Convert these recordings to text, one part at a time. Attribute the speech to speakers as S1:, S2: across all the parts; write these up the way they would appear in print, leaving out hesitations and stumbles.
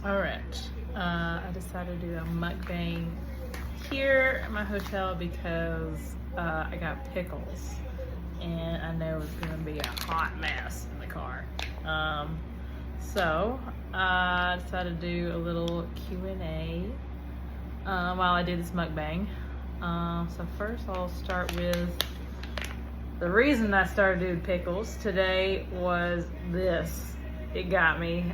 S1: Alright, I decided to do a mukbang here at my hotel because I got pickles and I know it's gonna be a hot mess in the car. So I decided to do a little Q&A while I do this mukbang. So first I'll start with the reason I started doing pickles today was this. It got me.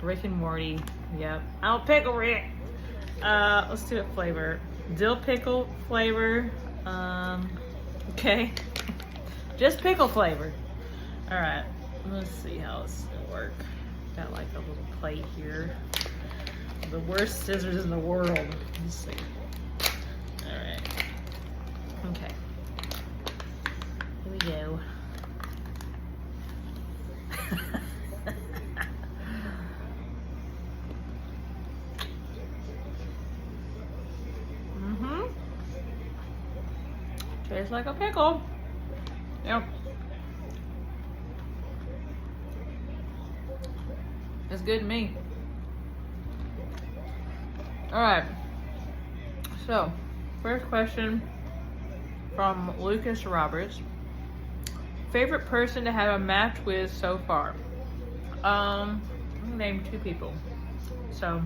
S1: Rick and Morty. Yep. I'll pickle Rick. Let's do a flavor. Dill pickle flavor. Okay. Just pickle flavor. Alright. Let's see how this is gonna work. Got like a little plate here. The worst scissors in the world. Let's see. Alright. Okay. Here we go. Tastes like a pickle. Yep. It's good to me. Alright. So, first question from Lucas Roberts. Favorite person to have a match with so far? I'm gonna name two people. So,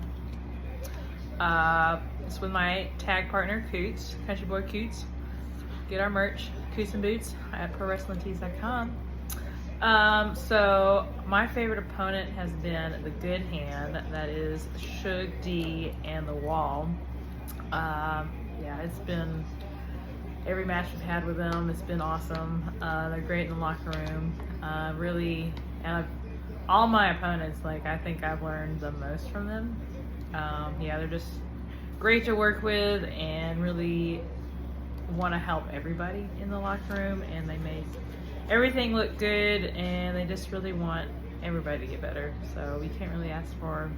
S1: it's with my tag partner, Coots, Country Boy Coots. Get our merch, Coots and Boots, at ProWrestlingTees.com. So my favorite opponent has been the Good Hand, that is Suge D and The Wall. Yeah, it's been every match we've had with them. It's been awesome. They're great in the locker room. Really, and all my opponents, like I think I've learned the most from them. Yeah, they're just great to work with and really want to help everybody in the locker room, and they make everything look good, and they just really want everybody to get better. So we can't really ask for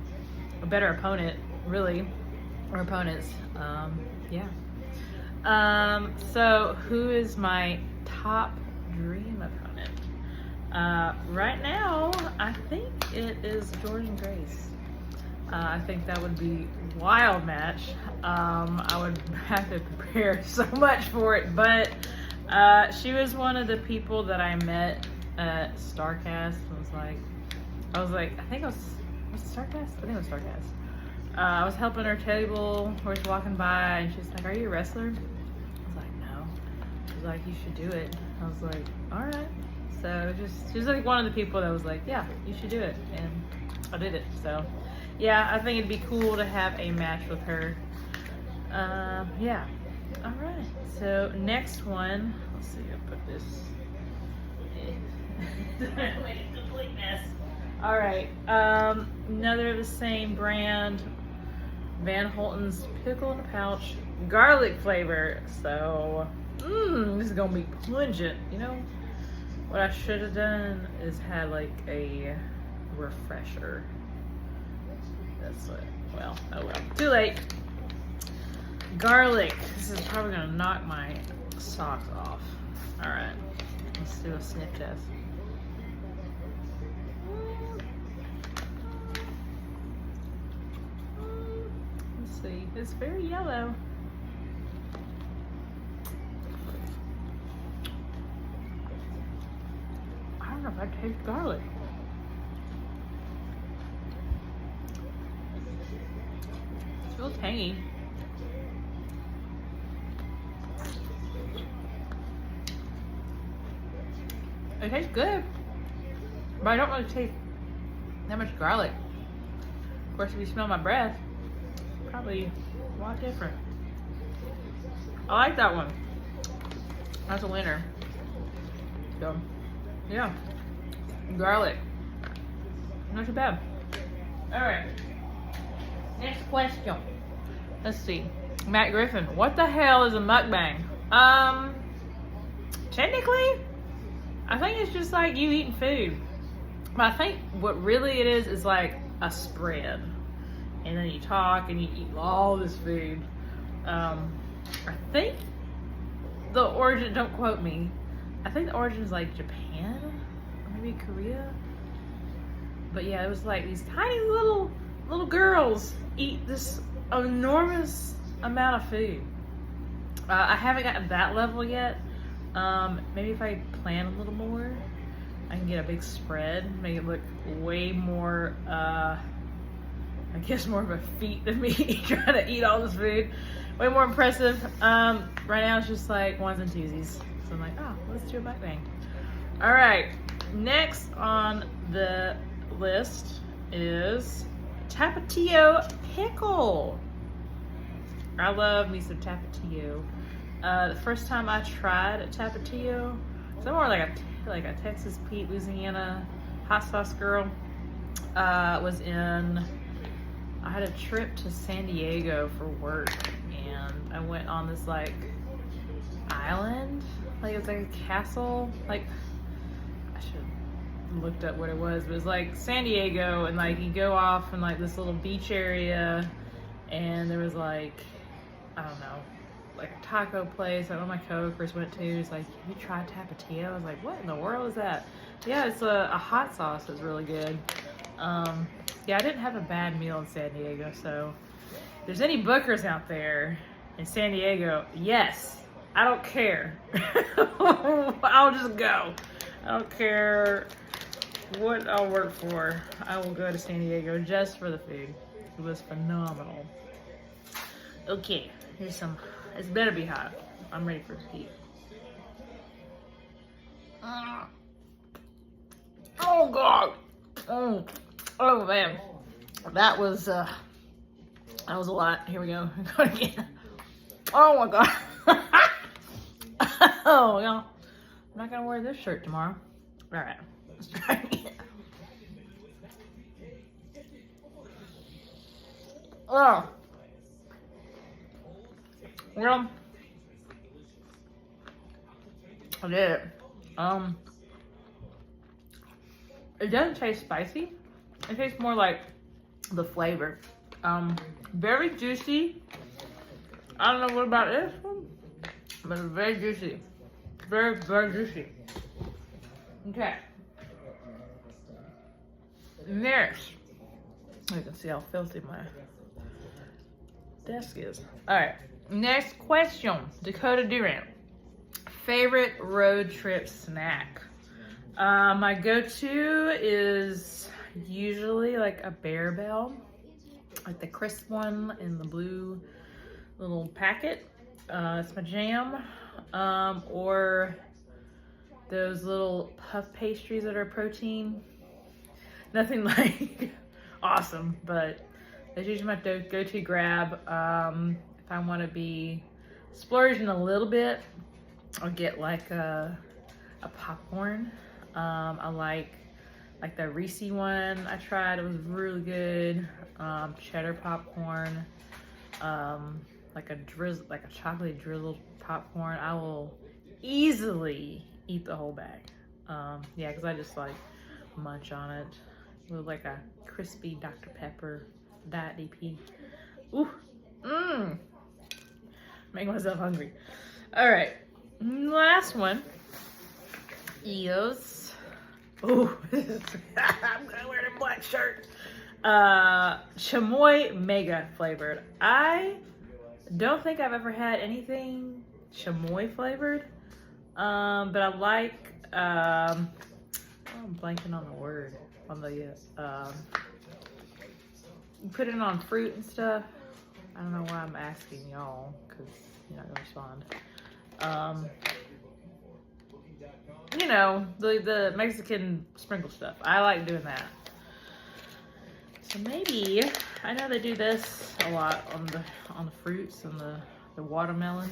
S1: a better opponent, really, or opponents. Yeah. So who is my top dream opponent? Right now, I think it is Jordan Grace. I think that would be a wild match. I would have to prepare so much for it, but she was one of the people that I met at StarCast. I was like, I think it was StarCast? I think it was StarCast. I was helping her table, we was walking by, and she's like, "Are you a wrestler?" I was like, "No." She's like, "You should do it." I was like, "All right." So she was like one of the people that was like, "Yeah, you should do it," and I did it. So yeah, I think it'd be cool to have a match with her. Yeah. All right. So next one. Let's see. I'll put this. Complete mess. All right. Another of the same brand. Van Holten's pickle in a pouch, garlic flavor. So, this is gonna be pungent. You know what I should have done is had like a refresher. That's what, well, oh well. Too late. Garlic. This is probably gonna knock my socks off. Alright. Let's do a sniff test. Let's see. It's very yellow. I don't know if I taste garlic. It feels tangy. It tastes good, but I don't really taste that much garlic. Of course, if you smell my breath, probably a lot different. I like that one. That's a winner. So, yeah, garlic. Not too bad. All right. Next question. Let's see. Matt Griffin, what the hell is a mukbang? Technically, I think it's just like you eating food. But I think what really it is like a spread. And then you talk and you eat all this food. I think the origin, don't quote me, I think the origin is like Japan or maybe Korea. But yeah, it was like these tiny little girls eat this enormous amount of food. I haven't gotten that level yet. Maybe if I plan a little more, I can get a big spread, make it look way more, I guess more of a feat than me trying to eat all this food. Way more impressive. Right now it's just like ones and twosies. So I'm like, oh, let's do a mukbang. All right, next on the list is Tapatio pickle. I love me some Tapatio. The first time I tried a Tapatio, so I'm more like a Texas Pete, Louisiana hot sauce girl. Was in, I had a trip to San Diego for work, and I went on this like island, like it was like a castle, like I should have looked up what it was, but it was like San Diego, and like you go off in like this little beach area, and there was like, I don't know, like a taco place that one of my coworkers went to. He's like, "Have you tried Tapatio?" I was like, "What in the world is that?" Yeah, it's a hot sauce that's really good. Yeah, I didn't have a bad meal in San Diego, so if there's any bookers out there in San Diego, yes, I don't care. I'll just go. I don't care what I'll work for. I will go to San Diego just for the food. It was phenomenal. Okay, here's some. It's better be hot. I'm ready for heat. Oh God. Oh man. That was a lot. Here we go. Go again. Oh my God. Oh yeah. I'm not gonna wear this shirt tomorrow. All right. Let's try again. Oh. Well, I did it. It doesn't taste spicy. It tastes more like the flavor. Very juicy. I don't know what about this one, but it's very juicy. Very, very juicy. Okay. Next. You can see how filthy my desk is. All right. Next question. Dakota Durant. Favorite road trip snack? My go-to is usually like a Bear Bell, like the crisp one in the blue little packet. It's my jam. Or those little puff pastries that are protein. Nothing like awesome, but that's usually my go-to grab. If I want to be splurging a little bit, I'll get like a popcorn. I like the Reese one I tried. It was really good. Cheddar popcorn. Like a chocolate drizzled popcorn. I will easily eat the whole bag. Yeah, because I just like munch on it with like a crispy Dr. Pepper Diet DP. Ooh, make myself hungry. All right, last one is, ooh, I'm gonna wear the black shirt. Chamoy Mega flavored. I don't think I've ever had anything chamoy flavored, but I like, I'm blanking on the word, on the, you put it on fruit and stuff. I don't know why I'm asking y'all, because you're not gonna respond. You know, the Mexican sprinkle stuff. I like doing that. So maybe, I know they do this a lot on the fruits and the watermelon.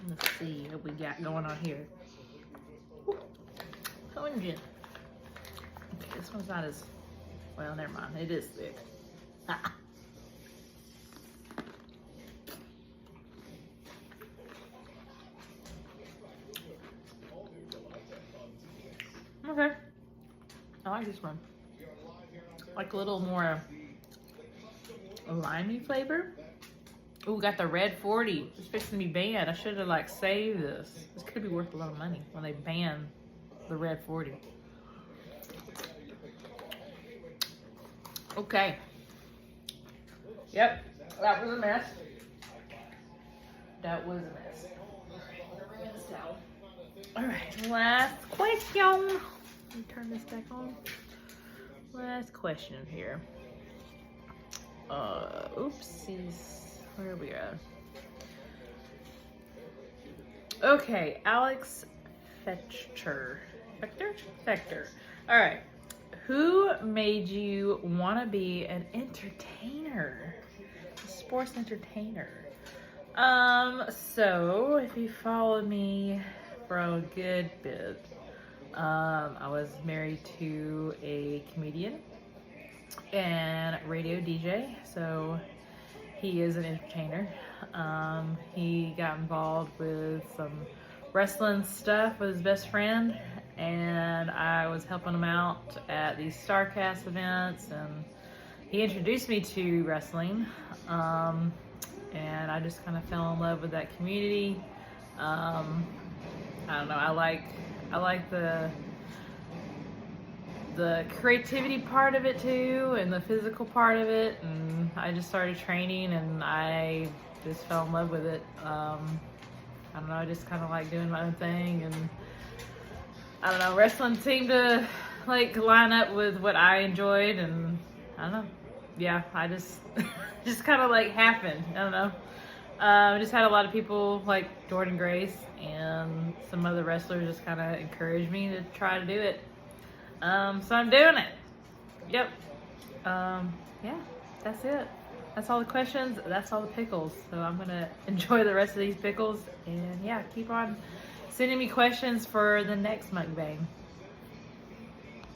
S1: Let's see what we got going on here. Pungent. Okay, this one's not as, well, never mind. It is thick. Okay. I like this one. Like a little more limey flavor. Ooh, got the red 40. It's fixing to be banned. I should have like saved this. This could be worth a lot of money when they ban the red 40. Okay. Yep, that was a mess. That was a mess. Alright, last question. Let me turn this back on. Last question here. Oopsies. Where are we at? Okay, Alex Fetcher. Fector. Alright. Who made you want to be an entertainer? A sports entertainer. So if you followed me for a good bit, I was married to a comedian and radio DJ, so he is an entertainer. He got involved with some wrestling stuff with his best friend, and I was helping him out at these StarCast events, and he introduced me to wrestling, and I just kind of fell in love with that community. I don't know, I like the creativity part of it too, and the physical part of it, and I just started training, and I just fell in love with it. I don't know, I just kind of like doing my own thing, and I don't know, wrestling seemed to like line up with what I enjoyed, and I don't know, yeah, I just just kind of like happened. I don't know. Just had a lot of people like Jordan Grace and some other wrestlers just kind of encouraged me to try to do it. So I'm doing it. Yep. Yeah, that's it. That's all the questions. That's all the pickles. So I'm gonna enjoy the rest of these pickles, and yeah, keep on sending me questions for the next mukbang.